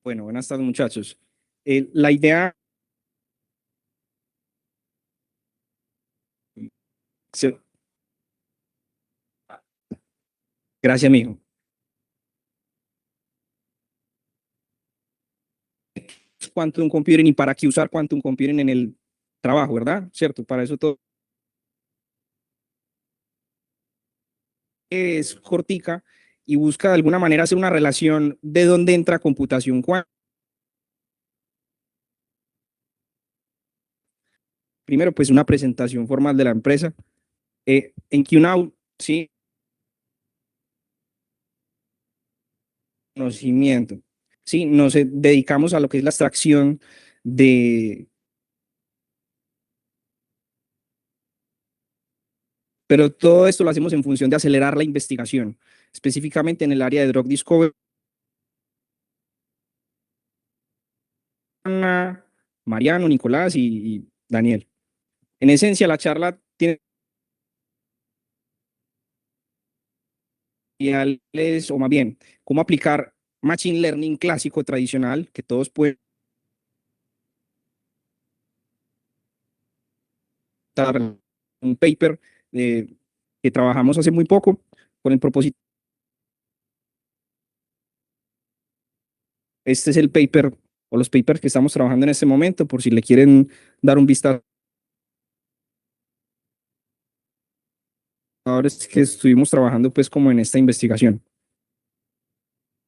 Bueno, buenas tardes, muchachos. La idea, se- gracias, mijo. Quantum Computing y para qué usar Quantum Computing en el trabajo, ¿verdad? ¿Cierto? Para eso todo es cortica y busca de alguna manera hacer una relación de dónde entra computación cuántica. Primero, pues una presentación formal de la empresa. En QNow, sí, conocimiento. Sí, nos dedicamos a lo que es la extracción de, pero todo esto lo hacemos en función de acelerar la investigación, específicamente en el área de drug discovery. Ana, Mariano, Nicolás y Daniel. En esencia, la charla tiene tutoriales, o más bien, cómo aplicar Machine Learning clásico tradicional, que todos pueden dar un paper que trabajamos hace muy poco con el propósito. Este es el paper o los papers que estamos trabajando en este momento, por si le quieren dar un vistazo. Ahora es que estuvimos trabajando pues como en esta investigación.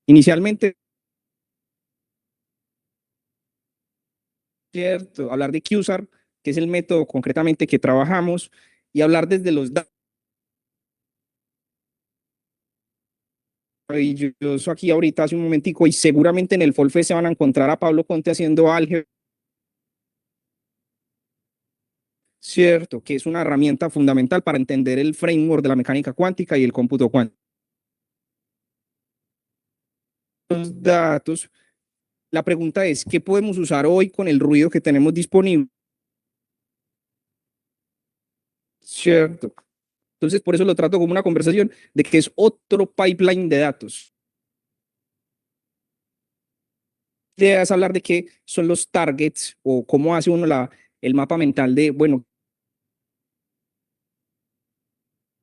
Inicialmente, cierto, hablar de QSAR, que es el método concretamente que trabajamos, y hablar desde los datos maravilloso aquí ahorita hace un momentico y seguramente en el Folfe se van a encontrar a Pablo Conte haciendo álgebra, cierto, que es una herramienta fundamental para entender el framework de la mecánica cuántica y el cómputo cuántico. Los datos, la pregunta es, ¿qué podemos usar hoy con el ruido que tenemos disponible? Cierto. Entonces, por eso lo trato como una conversación de que es otro pipeline de datos. La idea es hablar de qué son los targets o cómo hace uno el mapa mental de, bueno,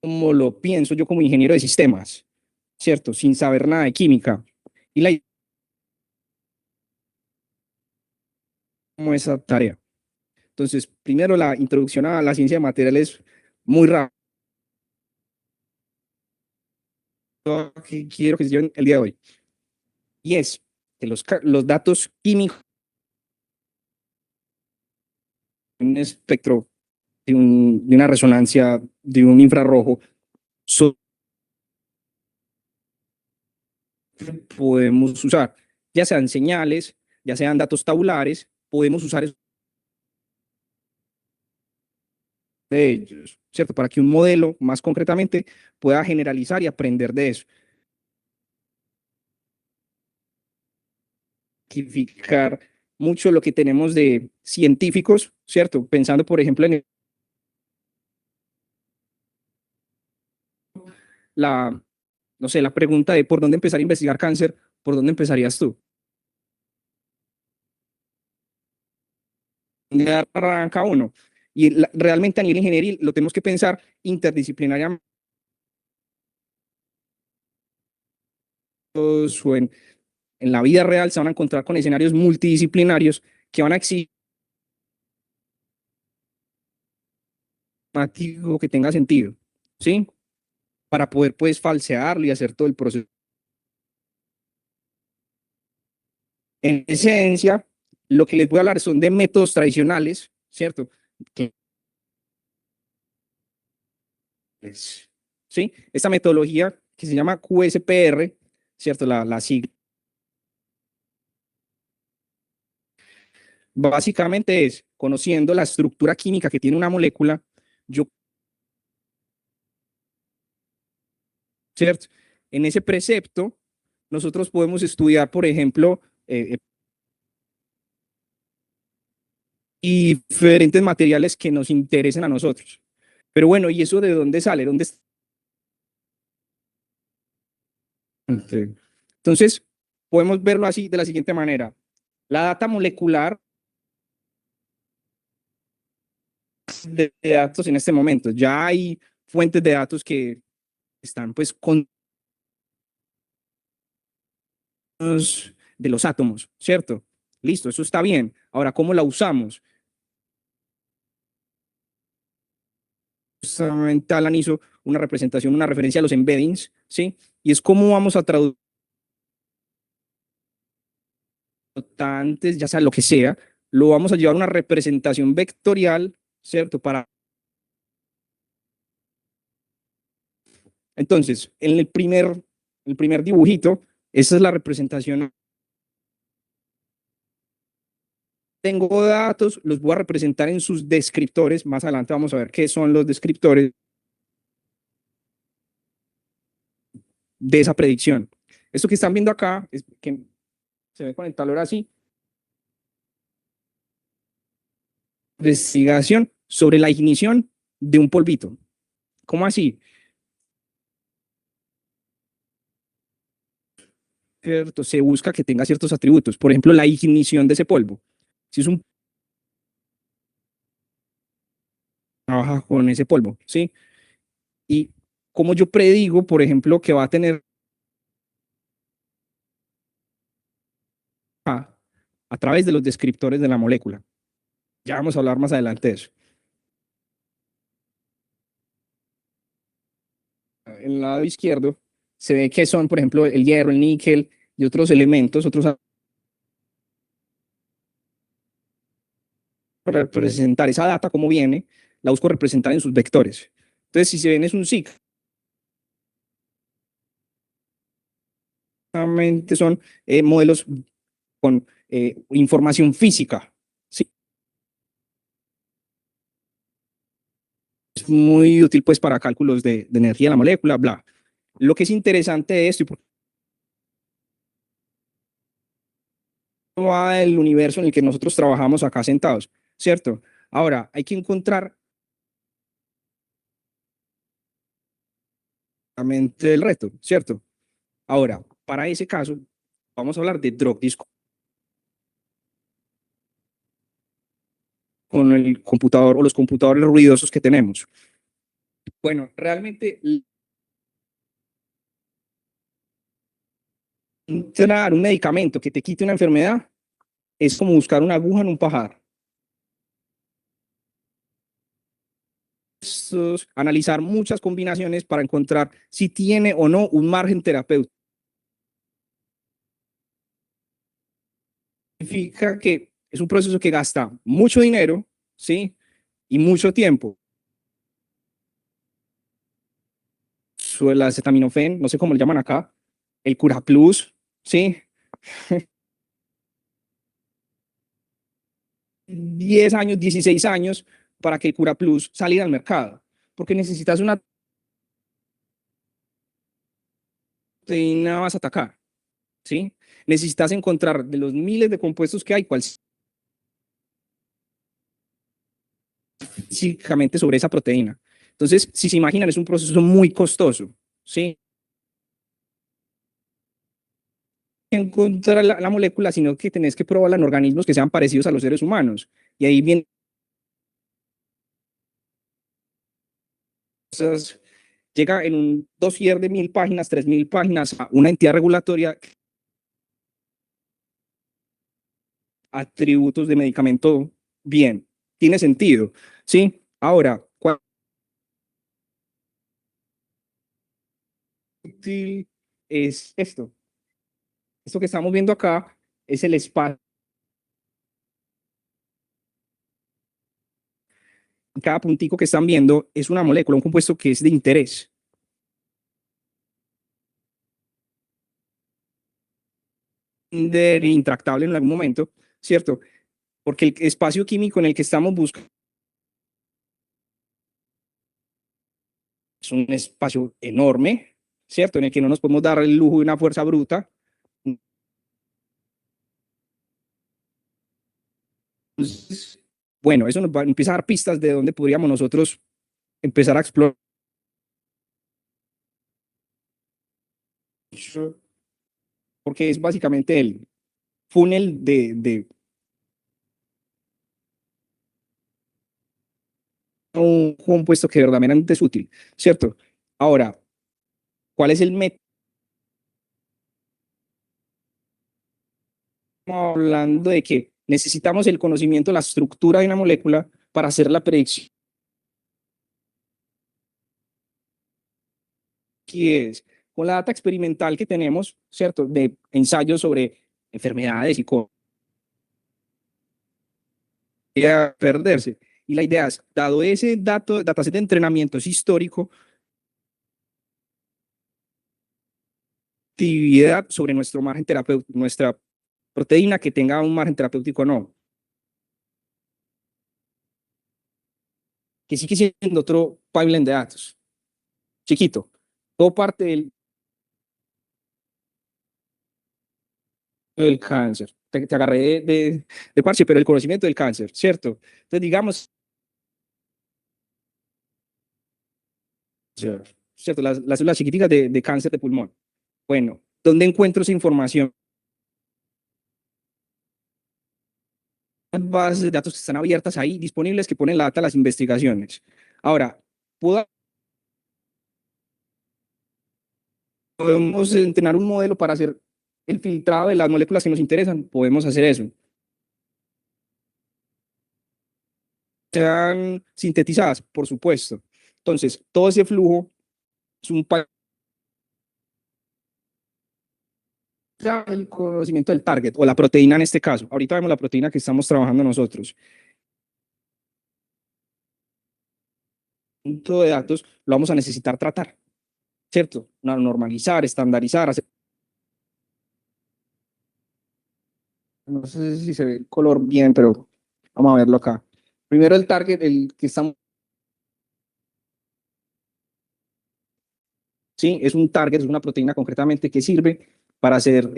cómo lo pienso yo como ingeniero de sistemas, ¿cierto? Sin saber nada de química. Y la como esa tarea. Entonces, primero la introducción a la ciencia de materiales muy rápido que quiero que se lleven el día de hoy. Y es que los datos químicos en un espectro de una resonancia de un infrarrojo podemos usar, ya sean señales, ya sean datos tabulares, podemos usar eso de ellos, ¿cierto? Para que un modelo, más concretamente, pueda generalizar y aprender de eso. Identificar mucho lo que tenemos de científicos, ¿cierto? Pensando, por ejemplo, en la, no sé, la pregunta de por dónde empezar a investigar cáncer, ¿por dónde empezarías tú? ¿Dónde arranca uno? Y realmente a nivel ingenieril lo tenemos que pensar interdisciplinariamente o en la vida real se van a encontrar con escenarios multidisciplinarios que van a exigir que tenga sentido, ¿sí? Para poder, pues, falsearlo y hacer todo el proceso. En esencia, lo que les voy a hablar son de métodos tradicionales, ¿cierto? Que ¿sí? Esta metodología que se llama QSPR, ¿cierto? La sigla. Básicamente es conociendo la estructura química que tiene una molécula, yo, ¿cierto? En ese precepto, nosotros podemos estudiar, por ejemplo, diferentes materiales que nos interesen a nosotros. Pero bueno, ¿y eso de dónde sale? ¿Dónde está? Entonces, podemos verlo así de la siguiente manera. La data molecular de datos en este momento. Ya hay fuentes de datos que están pues con los de los átomos, ¿cierto? Listo, eso está bien. Ahora, ¿cómo la usamos? Justamente Alan hizo una representación, una referencia a los embeddings, ¿sí? Y es cómo vamos a traducir ya sea lo que sea, lo vamos a llevar a una representación vectorial, ¿cierto? Entonces, en el primer dibujito, esa es la representación. Tengo datos, los voy a representar en sus descriptores. Más adelante vamos a ver qué son los descriptores de esa predicción. Esto que están viendo acá, es que se ve con el tablero así, investigación sobre la ignición de un polvito. ¿Cómo así? ¿Cierto? Se busca que tenga ciertos atributos. Por ejemplo, la ignición de ese polvo. Si es un trabaja con ese polvo, ¿sí? Y como yo predigo, por ejemplo, que va a tener a través de los descriptores de la molécula. Ya vamos a hablar más adelante de eso. En el lado izquierdo se ve que son, por ejemplo, el hierro, el níquel y otros elementos, otros para representar esa data, como viene, la busco representar en sus vectores. Entonces, si se ven, es un SIC. Son modelos con información física. Sí, es muy útil pues para cálculos de energía de la molécula, bla. Lo que es interesante de esto y por qué va el universo en el que nosotros trabajamos acá sentados, ¿cierto? Ahora, hay que encontrar el reto, ¿cierto? Ahora, para ese caso, vamos a hablar de drug disco con el computador o los computadores ruidosos que tenemos. Bueno, realmente entrar un medicamento que te quite una enfermedad es como buscar una aguja en un pajar. Analizar muchas combinaciones para encontrar si tiene o no un margen terapéutico. Significa que es un proceso que gasta mucho dinero, ¿sí? Y mucho tiempo. El acetaminofén, no sé cómo le llaman acá, el Cura Plus, ¿sí? 10 años, 16 años para que el Cura Plus saliera al mercado, porque necesitas una proteína vas a atacar, ¿sí? Necesitas encontrar de los miles de compuestos que hay, cuál específicamente sobre esa proteína. Entonces, si se imaginan, es un proceso muy costoso, ¿sí? Encontrar la molécula, sino que tenés que probarla en organismos que sean parecidos a los seres humanos. Y ahí viene, llega en un dossier de 1000 páginas, 3000 páginas, a una entidad regulatoria, atributos de medicamento, bien, tiene sentido, ¿sí? Ahora, ¿cuál es esto? Esto que estamos viendo acá es el espacio. Cada puntico que están viendo es una molécula, un compuesto que es de interés. Intractable en algún momento, ¿cierto? Porque el espacio químico en el que estamos buscando es un espacio enorme, ¿cierto? En el que no nos podemos dar el lujo de una fuerza bruta. Entonces, bueno, eso nos va a empezar a dar pistas de dónde podríamos nosotros empezar a explorar. porque es básicamente el funnel de un compuesto que verdaderamente es útil, ¿cierto? Ahora, ¿cuál es el método? Hablando de que necesitamos el conocimiento de la estructura de una molécula para hacer la predicción que es con la data experimental que tenemos, ¿cierto? De ensayos sobre enfermedades y cómo perderse. Y la idea es, dado ese dataset de entrenamiento es histórico, actividad sobre nuestro margen terapéutico, nuestra proteína que tenga un margen terapéutico o no, que sigue siendo otro pipeline de datos, chiquito, todo parte del cáncer. Te agarré de parche, pero el conocimiento del cáncer, ¿cierto? Entonces, digamos, ¿cierto? Las células chiquiticas de cáncer de pulmón. Bueno, ¿dónde encuentro esa información? Bases de datos que están abiertas ahí, disponibles, que ponen la data a las investigaciones. Ahora, podemos entrenar un modelo para hacer el filtrado de las moléculas que nos interesan, podemos hacer eso. Sean sintetizadas, por supuesto. Entonces, todo ese flujo es un el conocimiento del target o la proteína en este caso. Ahorita vemos la proteína que estamos trabajando nosotros. Punto de datos lo vamos a necesitar tratar, ¿cierto? Normalizar, estandarizar, hacer. No sé si se ve el color bien, pero vamos a verlo acá. Primero el target, el que estamos, sí, es un target, es una proteína concretamente que sirve para hacer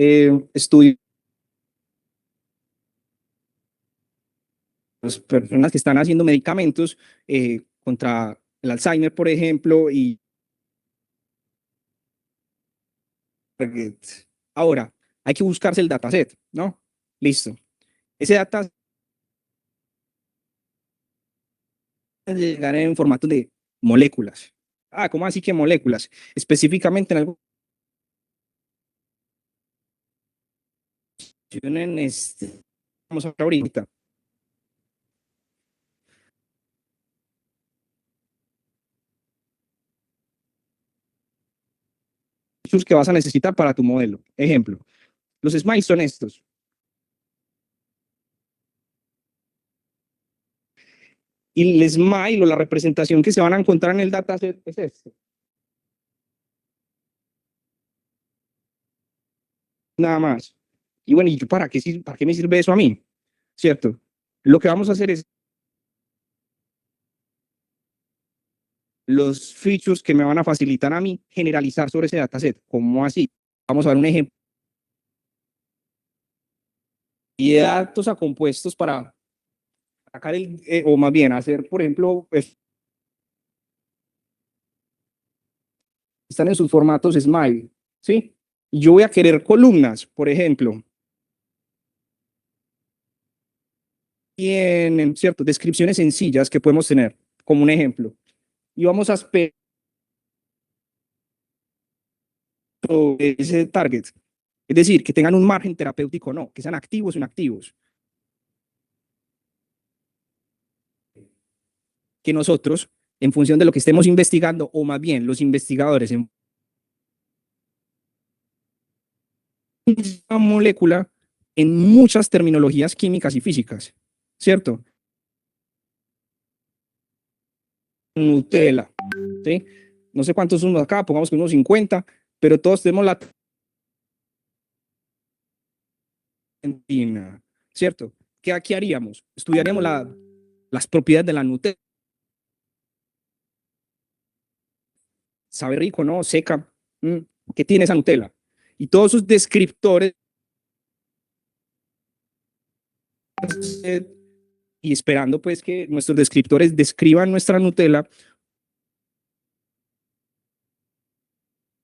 estudios. Personas que están haciendo medicamentos contra el Alzheimer, por ejemplo, y ahora hay que buscarse el dataset, ¿no? Listo. Ese data llegar en formato de moléculas. Ah, ¿cómo así que moléculas? Específicamente en algo en este, vamos a ver ahorita, que vas a necesitar para tu modelo. Ejemplo, los smiles son estos. Y el smile o la representación que se van a encontrar en el dataset es este. Nada más. Y bueno, ¿y para qué me sirve eso a mí? ¿Cierto? Lo que vamos a hacer es los features que me van a facilitar a mí generalizar sobre ese dataset. ¿Cómo así? Vamos a ver un ejemplo. Y de datos a compuestos para sacar o más bien hacer, por ejemplo, están en sus formatos Smile, ¿sí? Y yo voy a querer columnas, por ejemplo. Tienen, ¿cierto? Descripciones sencillas que podemos tener, como un ejemplo. Y vamos a esperar ese target. Es decir, que tengan un margen terapéutico o no, que sean activos o inactivos. Que nosotros, en función de lo que estemos investigando, o más bien los investigadores en una molécula en muchas terminologías químicas y físicas, ¿cierto? Nutella, ¿sí? No sé cuántos son acá, pongamos que unos 50, pero todos tenemos la Argentina, ¿cierto? ¿Qué aquí haríamos? Estudiaríamos las propiedades de la Nutella. Sabe rico, ¿no? Seca. Mm, ¿qué tiene esa Nutella? Y todos sus descriptores y esperando pues que nuestros descriptores describan nuestra Nutella,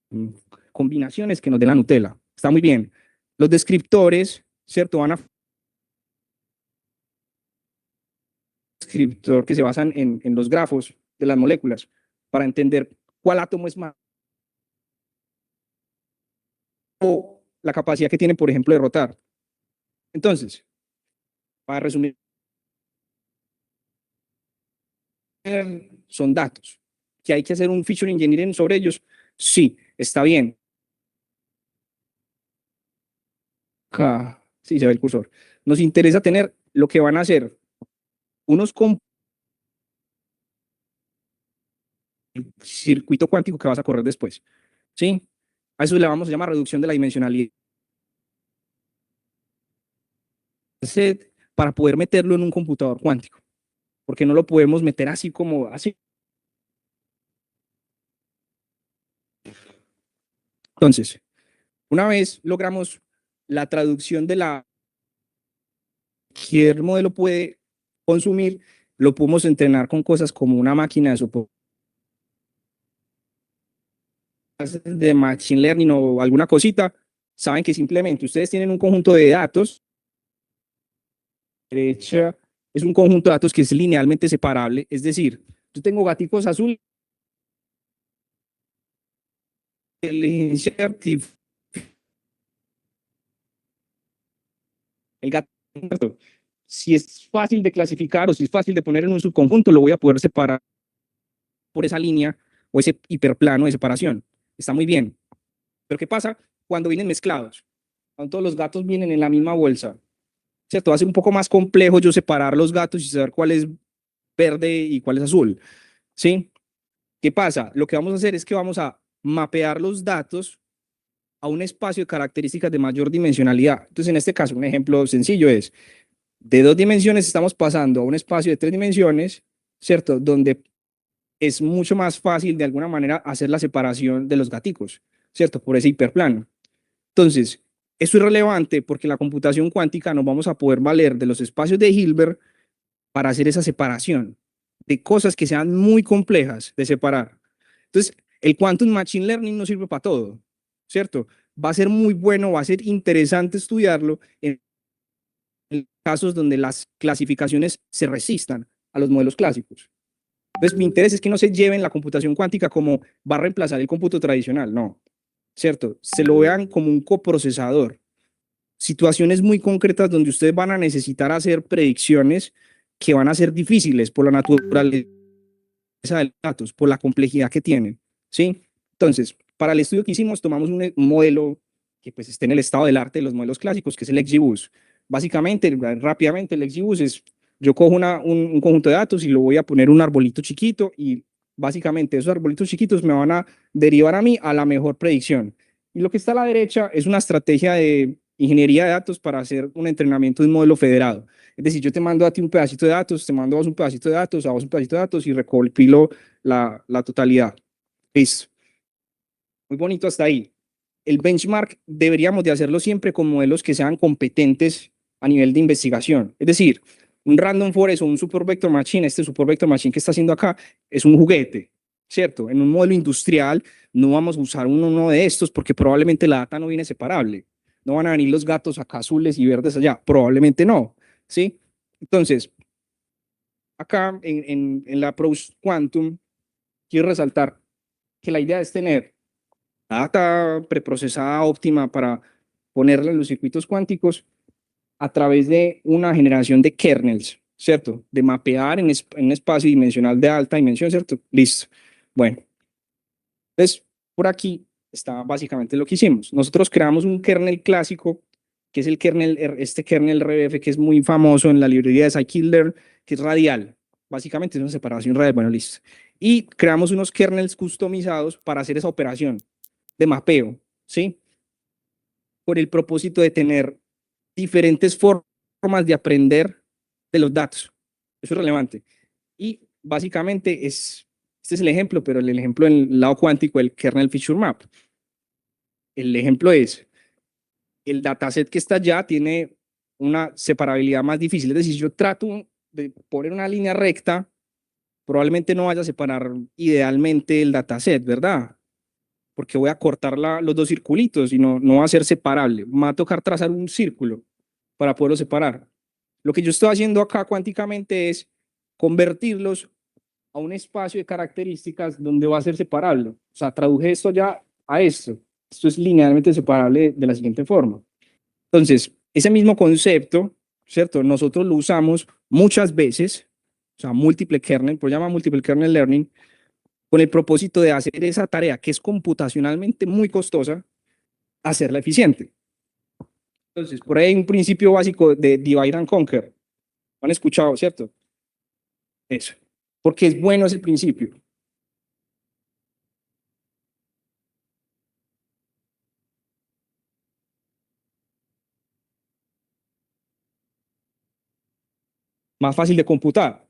mm, combinaciones que nos den la Nutella. Está muy bien. Los descriptores, ¿cierto? Van a descriptor que se basan en los grafos de las moléculas para entender cuál átomo es más o la capacidad que tiene, por ejemplo, de rotar. Entonces, para resumir, son datos. ¿Que hay que hacer un feature engineering sobre ellos? Sí, está bien. Acá, sí, se ve el cursor. Nos interesa tener lo que van a hacer unos con el circuito cuántico que vas a correr después. ¿Sí? A eso le vamos a llamar reducción de la dimensionalidad para poder meterlo en un computador cuántico, porque no lo podemos meter así como así. Entonces, una vez logramos la traducción de la cualquier modelo puede consumir, lo podemos entrenar con cosas como una máquina de soporte de machine learning o alguna cosita. Saben que simplemente ustedes tienen un conjunto de datos, derecha es un conjunto de datos que es linealmente separable, es decir, yo tengo gaticos azul, inteligencia artificial, el gato, si es fácil de clasificar o si es fácil de poner en un subconjunto, lo voy a poder separar por esa línea o ese hiperplano de separación. Está muy bien. Pero ¿qué pasa cuando vienen mezclados? Cuando todos los gatos vienen en la misma bolsa, ¿cierto? Va a ser un poco más complejo yo separar los gatos y saber cuál es verde y cuál es azul, ¿sí? ¿Qué pasa? Lo que vamos a hacer es que vamos a mapear los datos a un espacio de características de mayor dimensionalidad. Entonces, en este caso, un ejemplo sencillo es, de 2 dimensiones estamos pasando a un espacio de 3 dimensiones, ¿cierto? Donde es mucho más fácil de alguna manera hacer la separación de los gaticos, ¿cierto? Por ese hiperplano. Entonces, eso es relevante porque en la computación cuántica nos vamos a poder valer de los espacios de Hilbert para hacer esa separación de cosas que sean muy complejas de separar. Entonces, el Quantum Machine Learning no sirve para todo, ¿cierto? Va a ser muy bueno, va a ser interesante estudiarlo en casos donde las clasificaciones se resistan a los modelos clásicos. Entonces, mi interés es que no se lleven la computación cuántica como va a reemplazar el cómputo tradicional, no, ¿cierto? Se lo vean como un coprocesador. Situaciones muy concretas donde ustedes van a necesitar hacer predicciones que van a ser difíciles por la naturaleza de datos, por la complejidad que tienen, ¿sí? Entonces, para el estudio que hicimos, tomamos un modelo que pues esté en el estado del arte de los modelos clásicos, que es el XGBoost. Básicamente, rápidamente, el XGBoost es, yo cojo un conjunto de datos y lo voy a poner un arbolito chiquito y básicamente esos arbolitos chiquitos me van a derivar a mí a la mejor predicción. Y lo que está a la derecha es una estrategia de ingeniería de datos para hacer un entrenamiento de un modelo federado. Es decir, yo te mando a ti un pedacito de datos, te mando a vos un pedacito de datos, a vos un pedacito de datos y recopilo la totalidad. Listo. Muy bonito hasta ahí. El benchmark deberíamos de hacerlo siempre con modelos que sean competentes a nivel de investigación. Es decir, un random forest o un super vector machine, este super vector machine que está haciendo acá, es un juguete, ¿cierto? En un modelo industrial no vamos a usar uno de estos porque probablemente la data no viene separable. No van a venir los gatos acá azules y verdes allá, probablemente no, ¿sí? Entonces, acá en la approach quantum, quiero resaltar que la idea es tener data preprocesada óptima para ponerla en los circuitos cuánticos a través de una generación de kernels, ¿cierto? De mapear en un espacio dimensional de alta dimensión, ¿cierto? Listo. Bueno, entonces por aquí está básicamente lo que hicimos. Nosotros creamos un kernel clásico, que es el kernel, este kernel RBF, que es muy famoso en la librería de scikit-learn, que es radial. Básicamente es una separación radial. Bueno, listo. Y creamos unos kernels customizados para hacer esa operación de mapeo, ¿sí? Por el propósito de tener diferentes formas de aprender de los datos. Eso es relevante. Y básicamente este es el ejemplo, pero el ejemplo en el lado cuántico, el kernel feature map. El ejemplo es, el dataset que está allá tiene una separabilidad más difícil. Es decir, si yo trato de poner una línea recta, probablemente no vaya a separar idealmente el dataset, ¿verdad? porque voy a cortar los dos circulitos y no va a ser separable. Me va a tocar trazar un círculo para poderlo separar. Lo que yo estoy haciendo acá cuánticamente es convertirlos a un espacio de características donde va a ser separable. O sea, traduje esto ya a esto. Esto es linealmente separable de la siguiente forma. Entonces, ese mismo concepto, ¿cierto? Nosotros lo usamos muchas veces, o sea, múltiple kernel, por llama múltiple kernel learning, con el propósito de hacer esa tarea que es computacionalmente muy costosa, hacerla eficiente. Entonces, por ahí hay un principio básico de divide and conquer. ¿Lo han escuchado, cierto? Eso. Porque es bueno ese principio. Más fácil de computar.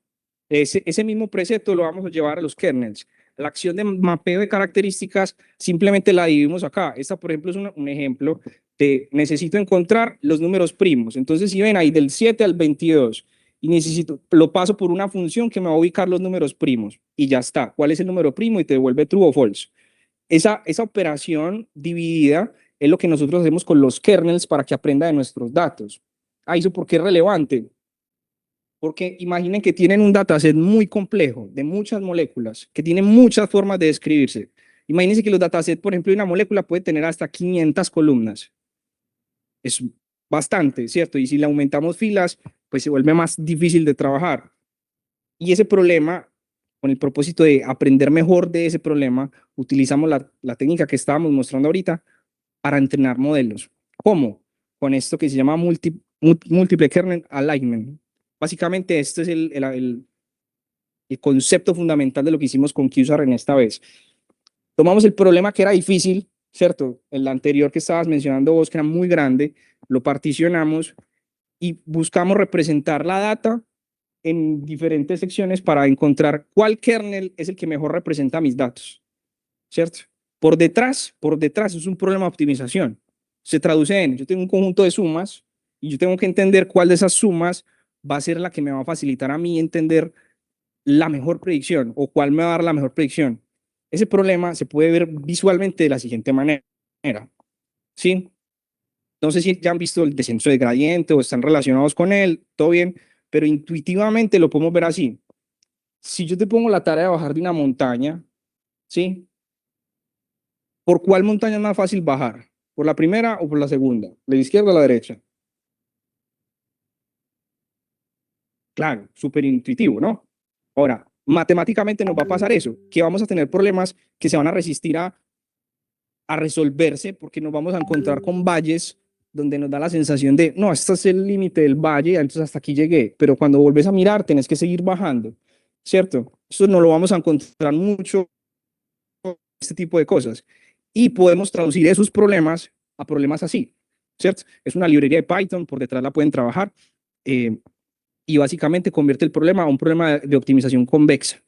Ese mismo precepto lo vamos a llevar a los kernels. La acción de mapeo de características simplemente la dividimos acá. Esta, por ejemplo, es un ejemplo de necesito encontrar los números primos. Entonces, si ven ahí del 7 al 22 y necesito, lo paso por una función que me va a ubicar los números primos y ya está. ¿Cuál es el número primo? Y te devuelve true o false. Esa operación dividida es lo que nosotros hacemos con los kernels para que aprenda de nuestros datos. ¿Eso por qué es relevante? Porque imaginen que tienen un dataset muy complejo, de muchas moléculas, que tiene muchas formas de describirse. Imagínense que los datasets, por ejemplo, de una molécula puede tener hasta 500 columnas. Es bastante, ¿cierto? Y si le aumentamos filas, pues se vuelve más difícil de trabajar. Y ese problema, con el propósito de aprender mejor de ese problema, utilizamos la técnica que estábamos mostrando ahorita para entrenar modelos. ¿Cómo? Con esto que se llama Multiple Kernel Alignment. Básicamente, este es el concepto fundamental de lo que hicimos con QSAR en esta vez. Tomamos el problema que era difícil, ¿cierto? El anterior que estabas mencionando vos, que era muy grande, lo particionamos y buscamos representar la data en diferentes secciones para encontrar cuál kernel es el que mejor representa mis datos, ¿cierto? Por detrás es un problema de optimización. Se traduce en, yo tengo un conjunto de sumas y yo tengo que entender cuál de esas sumas va a ser la que me va a facilitar a mí entender la mejor predicción o cuál me va a dar la mejor predicción. Ese problema se puede ver visualmente de la siguiente manera, ¿sí? No sé si ya han visto el descenso de gradiente o están relacionados con él, todo bien, pero intuitivamente lo podemos ver así. Si yo te pongo la tarea de bajar de una montaña, ¿sí? ¿Por cuál montaña es más fácil bajar? ¿Por la primera o por la segunda? ¿De la izquierda o la derecha? Claro, súper intuitivo, ¿no? Ahora, matemáticamente nos va a pasar eso, que vamos a tener problemas que se van a resistir a resolverse porque nos vamos a encontrar con valles donde nos da la sensación de, no, este es el límite del valle, entonces hasta aquí llegué, pero cuando volvés a mirar tenés que seguir bajando, ¿cierto? Eso no lo vamos a encontrar mucho, este tipo de cosas. Y podemos traducir esos problemas a problemas así, ¿cierto? Es una librería de Python, por detrás la pueden trabajar, eh, y básicamente convierte el problema a un problema de optimización convexa.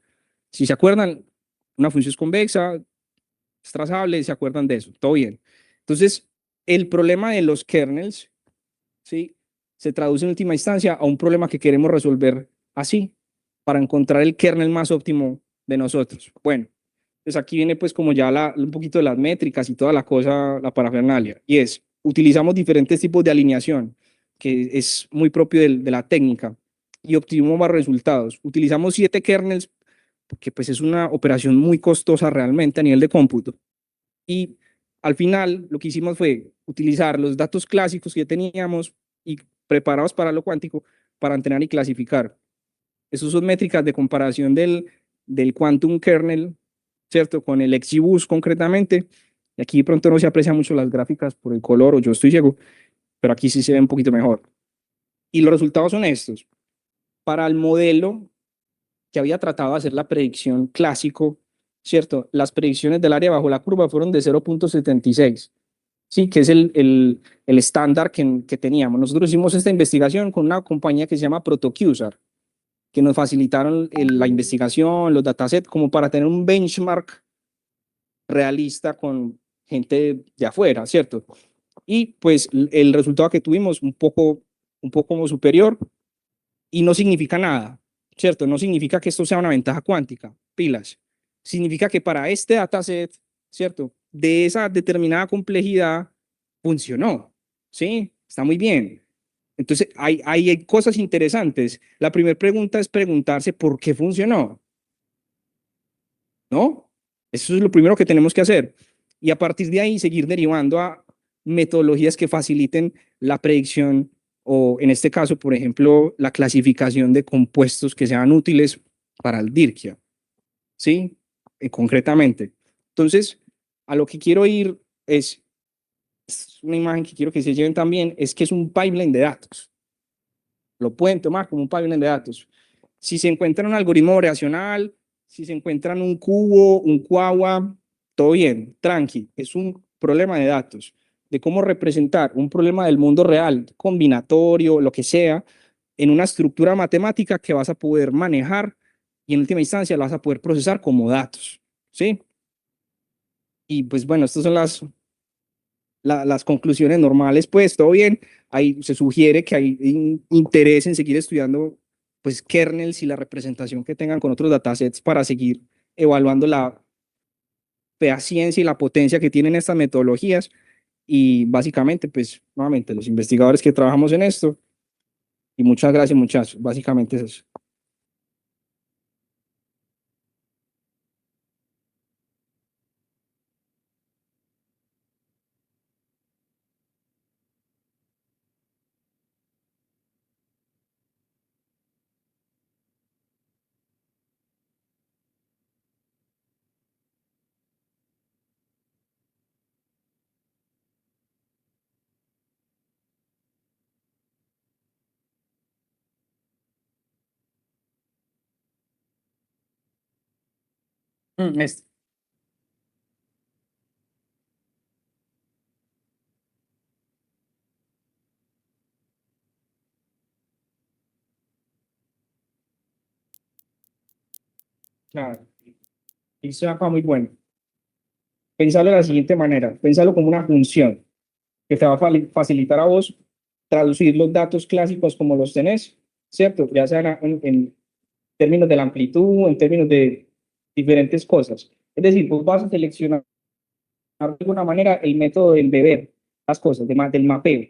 Si se acuerdan, una función es convexa, es trazable, se acuerdan de eso, todo bien. Entonces, el problema de los kernels, ¿sí? Se traduce en última instancia a un problema que queremos resolver así, para encontrar el kernel más óptimo de nosotros. Bueno, pues aquí viene pues como ya un poquito de las métricas y toda la cosa, la parafernalia, y es, utilizamos diferentes tipos de alineación, que es muy propio de la técnica, y obtuvimos más resultados. Utilizamos 7 kernels, porque pues es una operación muy costosa realmente a nivel de cómputo. Y al final lo que hicimos fue utilizar los datos clásicos que ya teníamos y preparados para lo cuántico para entrenar y clasificar. Esas son métricas de comparación del quantum kernel, ¿cierto? Con el XGBoost concretamente. Y aquí de pronto no se aprecian mucho las gráficas por el color o yo estoy ciego, pero aquí sí se ve un poquito mejor. Y los resultados son estos. Para el modelo que había tratado de hacer la predicción clásico, ¿cierto? Las predicciones del área bajo la curva fueron de 0.76, ¿sí? Que es el estándar que teníamos. Nosotros hicimos esta investigación con una compañía que se llama ProtoQSAR, que nos facilitaron la investigación, los datasets, como para tener un benchmark realista con gente de afuera, ¿cierto? Y pues el resultado que tuvimos un poco como superior y no significa nada, ¿cierto? No significa que esto sea una ventaja cuántica, pilas. Significa que para este dataset, ¿cierto? de esa determinada complejidad funcionó, ¿sí? Está muy bien. Entonces, hay cosas interesantes. La primera pregunta es preguntarse por qué funcionó, ¿no? Eso es lo primero que tenemos que hacer. Y a partir de ahí, seguir derivando a metodologías que faciliten la predicción o, en este caso, por ejemplo, la clasificación de compuestos que sean útiles para el DIRCIA, ¿sí? Concretamente. Entonces, a lo que quiero ir es una imagen que quiero que se lleven también, es que es un pipeline de datos. Lo pueden tomar como un pipeline de datos. Si se encuentra un algoritmo variacional, si se encuentran un cubo, un cuagua, todo bien, tranqui. Es un problema de datos, de cómo representar un problema del mundo real, combinatorio, lo que sea, en una estructura matemática que vas a poder manejar y en última instancia la vas a poder procesar como datos, ¿sí? Y pues bueno, estas son las conclusiones normales, pues todo bien. Ahí se sugiere que hay interés en seguir estudiando pues kernels y la representación que tengan con otros datasets para seguir evaluando la ciencia y la potencia que tienen estas metodologías. Y básicamente, pues nuevamente, los investigadores que trabajamos en esto, y muchas gracias muchachos, básicamente es eso. Este, claro, eso acá muy bueno. Pensarlo de la siguiente manera, pensarlo como una función que te va a facilitar a vos traducir los datos clásicos como los tenés, ¿cierto? Ya sean en términos de la amplitud, en términos de diferentes cosas. Es decir, vos vas a seleccionar de alguna manera el método del beber las cosas, del mapeo.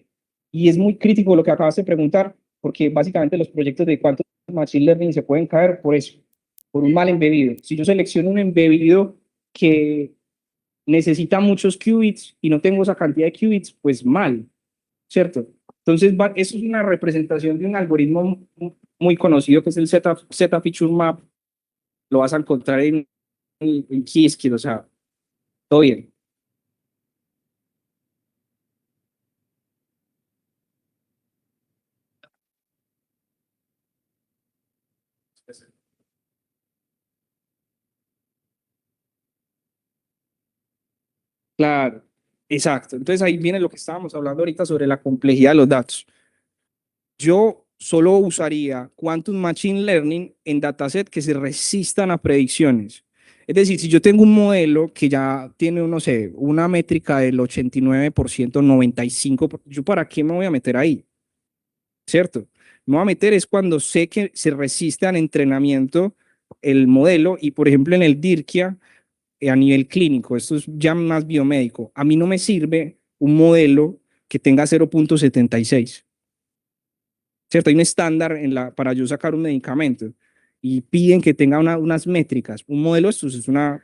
Y es muy crítico lo que acabas de preguntar, porque básicamente los proyectos de Quantum Machine Learning se pueden caer por eso, por un mal embebido. Si yo selecciono un embebido que necesita muchos qubits y no tengo esa cantidad de qubits, pues mal, ¿cierto? Entonces, eso es una representación de un algoritmo muy conocido que es el Z Feature Map. Lo vas a encontrar en Qiskit, o sea, todo bien. Claro, exacto. Entonces ahí viene lo que estábamos hablando ahorita sobre la complejidad de los datos. Yo solo usaría Quantum Machine Learning en dataset que se resistan a predicciones. Es decir, si yo tengo un modelo que ya tiene, no sé, una métrica del 89%, 95%, ¿yo para qué me voy a meter ahí? ¿Cierto? Me voy a meter es cuando sé que se resiste al entrenamiento el modelo y, por ejemplo, en el DIRCIA, a nivel clínico, esto es ya más biomédico, a mí no me sirve un modelo que tenga 0.76, ¿cierto? Hay un estándar para yo sacar un medicamento y piden que tenga unas métricas. Un modelo esto es una,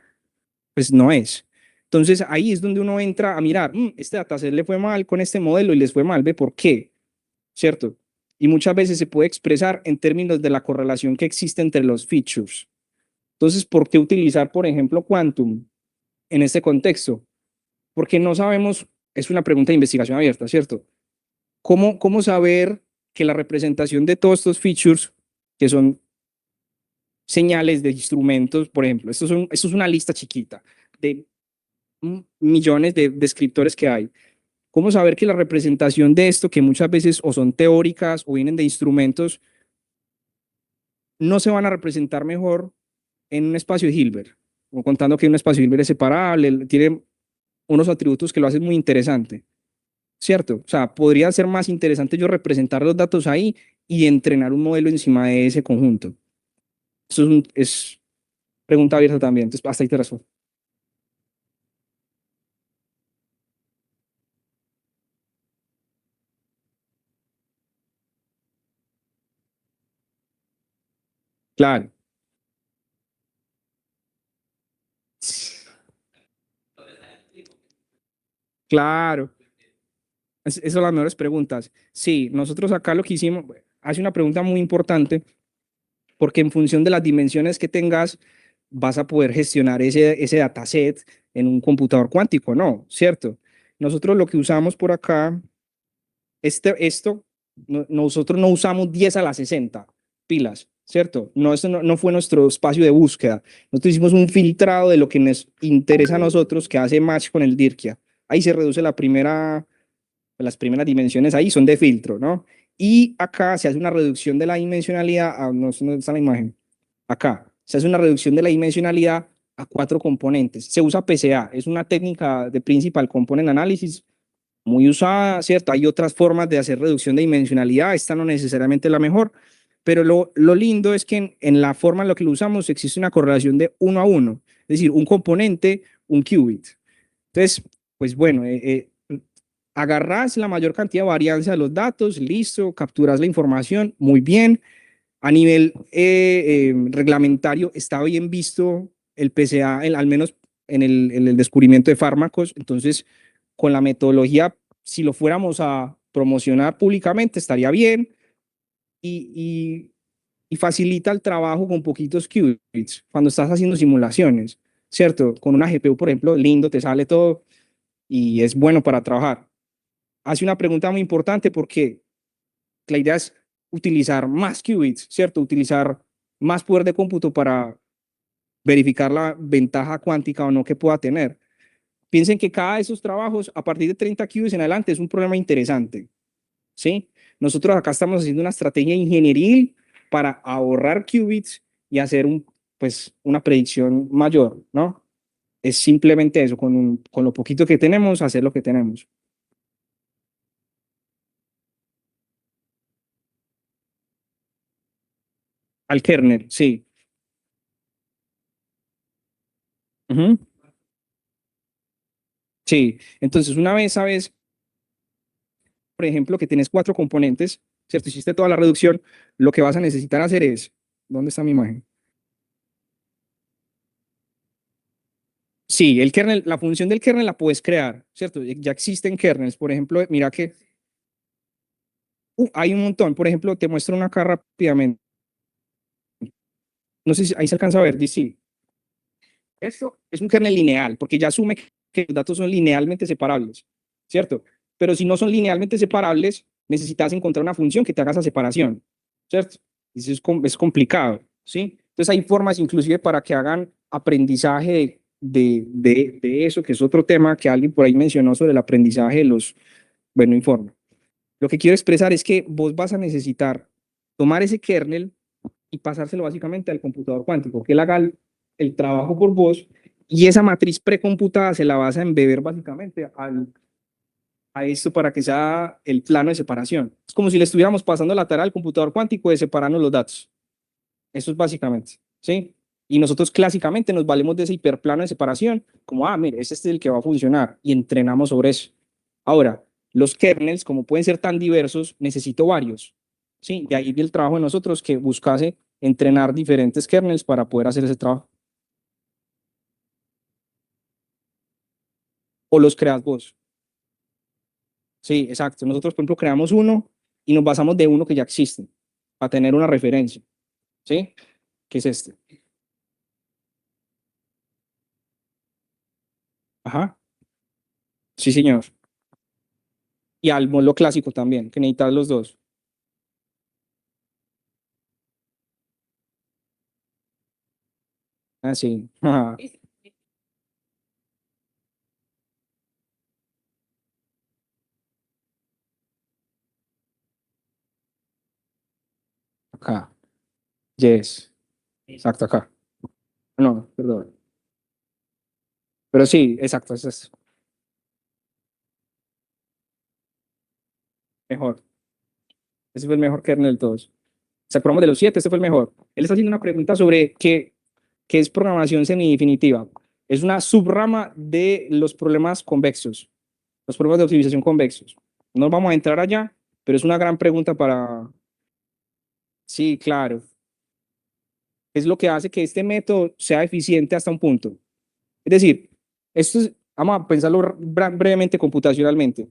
pues no es. Entonces ahí es donde uno entra a mirar, este dataset le fue mal con este modelo y les fue mal, ve por qué, ¿cierto? Y muchas veces se puede expresar en términos de la correlación que existe entre los features. Entonces, ¿por qué utilizar, por ejemplo, Quantum en este contexto? Porque no sabemos, es una pregunta de investigación abierta, ¿cierto? ¿Cómo saber que la representación de todos estos features, que son señales de instrumentos, por ejemplo, esto es una lista chiquita de millones de descriptores que hay? ¿Cómo saber que la representación de esto, que muchas veces o son teóricas o vienen de instrumentos, no se van a representar mejor en un espacio de Hilbert? O contando que un espacio de Hilbert es separable, tiene unos atributos que lo hacen muy interesante. ¿Cierto? O sea, podría ser más interesante yo representar los datos ahí y entrenar un modelo encima de ese conjunto. Eso es pregunta abierta también, entonces hasta ahí te respondo. Claro, claro. Esas son las mejores preguntas. Sí, nosotros acá lo que hicimos, hace una pregunta muy importante, porque en función de las dimensiones que tengas, vas a poder gestionar ese dataset en un computador cuántico, ¿no? ¿Cierto? Nosotros lo que usamos por acá, nosotros no usamos 10 a la 60 pilas, ¿cierto? No, esto no fue nuestro espacio de búsqueda. Nosotros hicimos un filtrado de lo que nos interesa a nosotros, que hace match con el DIRKIA. Ahí se reduce las primeras dimensiones, ahí son de filtro, ¿no? Y acá se hace una reducción de la dimensionalidad, no sé dónde está la imagen, acá se hace una reducción de la dimensionalidad a 4 componentes. Se usa PCA, es una técnica de Principal Component Analysis muy usada, ¿cierto? Hay otras formas de hacer reducción de dimensionalidad, esta no necesariamente es la mejor, pero lo lindo es que en la forma en la que lo usamos existe una correlación de 1 a 1, es decir, un componente, un qubit. Entonces, pues bueno, agarras la mayor cantidad de varianza de los datos, listo, capturas la información, muy bien. A nivel reglamentario está bien visto el PCA, al menos en el descubrimiento de fármacos. Entonces, con la metodología, si lo fuéramos a promocionar públicamente, estaría bien y, y, y facilita el trabajo con poquitos qubits cuando estás haciendo simulaciones, ¿cierto? Con una GPU, por ejemplo, lindo, te sale todo y es bueno para trabajar. Hace una pregunta muy importante porque la idea es utilizar más qubits, ¿cierto? Utilizar más poder de cómputo para verificar la ventaja cuántica o no que pueda tener. Piensen que cada de esos trabajos, a partir de 30 qubits en adelante, es un problema interesante, ¿sí? Nosotros acá estamos haciendo una estrategia ingenieril para ahorrar qubits y hacer pues, una predicción mayor, ¿no? Es simplemente eso, con lo poquito que tenemos, hacer lo que tenemos. Al kernel, sí. Ujú. Sí, entonces una vez sabes, por ejemplo, que tienes 4 componentes, ¿cierto? Hiciste toda la reducción, lo que vas a necesitar hacer es, ¿dónde está mi imagen? Sí, el kernel, la función del kernel la puedes crear, ¿cierto? Ya existen kernels, por ejemplo, mira que hay un montón, por ejemplo, te muestro una acá rápidamente, no sé si ahí se alcanza a ver, dice, esto es un kernel lineal, porque ya asume que los datos son linealmente separables, ¿cierto? Pero si no son linealmente separables, necesitas encontrar una función que te haga esa separación, ¿cierto? Eso es complicado, ¿sí? Entonces hay formas inclusive para que hagan aprendizaje de eso, que es otro tema que alguien por ahí mencionó sobre el aprendizaje de los, bueno, informe. Lo que quiero expresar es que vos vas a necesitar tomar ese kernel y pasárselo básicamente al computador cuántico, que él haga el trabajo por vos y esa matriz precomputada se la vas a embeber básicamente a esto para que sea el plano de separación. Es como si le estuviéramos pasando la tarea al computador cuántico de separarnos los datos. Eso es básicamente, ¿sí? Y nosotros clásicamente nos valemos de ese hiperplano de separación, como, mire, este es el que va a funcionar y entrenamos sobre eso. Ahora, los kernels, como pueden ser tan diversos, necesito varios, ¿sí? De ahí el trabajo de nosotros que buscase entrenar diferentes kernels para poder hacer ese trabajo. O los creas vos. Sí, exacto. Nosotros, por ejemplo, creamos uno y nos basamos de uno que ya existe para tener una referencia, ¿sí? Que es este. Ajá. Sí, señor. Y al modelo clásico también, que necesitas los dos. Ah, sí. Ajá. Acá. Yes. Exacto, acá. No, perdón. Pero sí, exacto, ese es mejor. Ese fue el mejor kernel de todos. Sacamos de los 7, este fue el mejor. Él está haciendo una pregunta sobre qué es programación semidefinitiva. Es una subrama de los problemas convexos, los problemas de optimización convexos. No vamos a entrar allá, pero es una gran pregunta para... Sí, claro. Es lo que hace que este método sea eficiente hasta un punto. Es decir, vamos a pensarlo brevemente computacionalmente.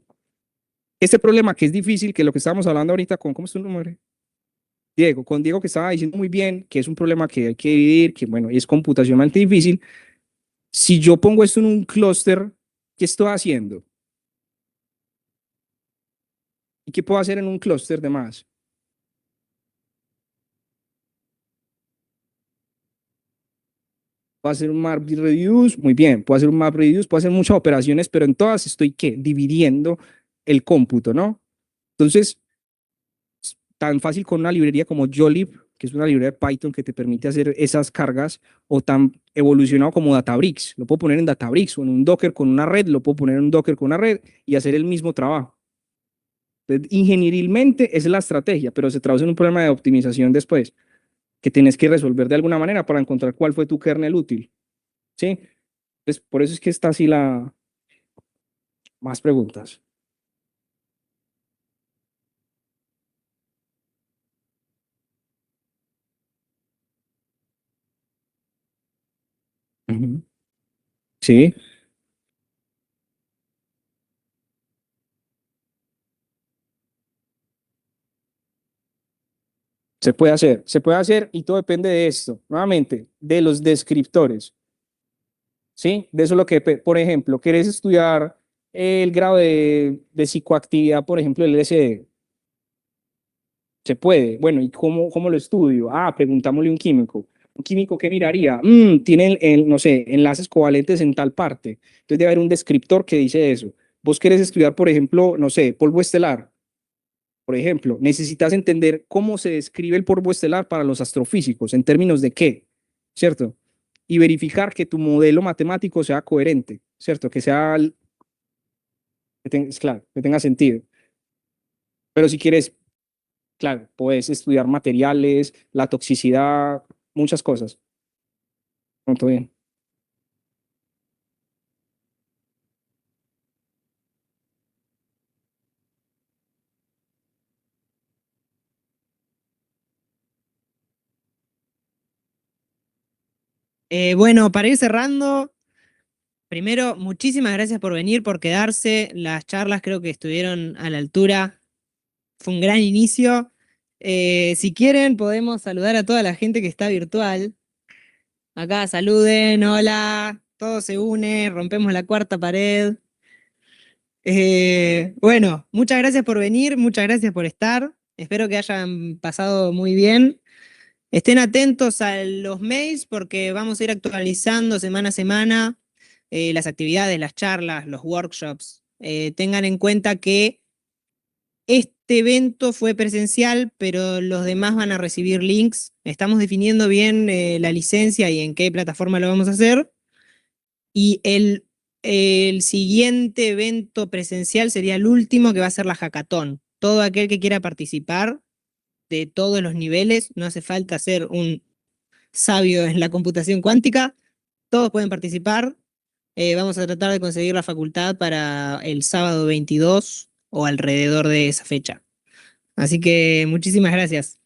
Este problema que es difícil, que es lo que estábamos hablando ahorita con, ¿cómo es tu nombre? Diego, con Diego que estaba diciendo muy bien que es un problema que hay que dividir, que bueno, es computacionalmente difícil. Si yo pongo esto en un clúster, ¿qué estoy haciendo? ¿Y qué puedo hacer en un clúster de más? Puedo hacer un map reduce, muy bien, puedo hacer un map reduce, puedo hacer muchas operaciones, pero en todas estoy, ¿qué? Dividiendo el cómputo, ¿no? Entonces, tan fácil con una librería como Jolib, que es una librería de Python que te permite hacer esas cargas, o tan evolucionado como Databricks. Lo puedo poner en Databricks o en un Docker con una red, lo puedo poner en un Docker con una red y hacer el mismo trabajo. Entonces, ingenierilmente es la estrategia, pero se traduce en un problema de optimización después, que tienes que resolver de alguna manera para encontrar cuál fue tu kernel útil. ¿Sí? Entonces, por eso es que está así la más preguntas. Ujú. Sí, se puede hacer y todo depende de esto, nuevamente, de los descriptores. ¿Sí? De eso es lo que, por ejemplo, querés estudiar el grado de psicoactividad, por ejemplo, el LSD. Se puede. Bueno, ¿y cómo lo estudio? Ah, preguntámosle a un químico. ¿Un químico qué miraría? Tiene, no sé, enlaces covalentes en tal parte. Entonces debe haber un descriptor que dice eso. Vos querés estudiar, por ejemplo, no sé, polvo estelar. Por ejemplo, necesitas entender cómo se describe el polvo estelar para los astrofísicos, en términos de qué, ¿cierto? Y verificar que tu modelo matemático sea coherente, ¿cierto? Que sea, claro, que tenga sentido. Pero si quieres, claro, puedes estudiar materiales, la toxicidad, muchas cosas. No, todo bien. Bueno, para ir cerrando, primero, muchísimas gracias por venir, por quedarse. Las charlas creo que estuvieron a la altura. Fue un gran inicio. Si quieren, podemos saludar a toda la gente que está virtual. Acá saluden, hola, todo se une, rompemos la cuarta pared. Bueno, muchas gracias por venir, muchas gracias por estar. Espero que hayan pasado muy bien. Estén atentos a los mails porque vamos a ir actualizando semana a semana las actividades, las charlas, los workshops. Tengan en cuenta que este evento fue presencial, pero los demás van a recibir links. Estamos definiendo bien la licencia y en qué plataforma lo vamos a hacer. Y el siguiente evento presencial sería el último, que va a ser la hackathon. Todo aquel que quiera participar de todos los niveles, no hace falta ser un sabio en la computación cuántica, todos pueden participar. Vamos a tratar de conseguir la facultad para el sábado 22 o alrededor de esa fecha. Así que muchísimas gracias.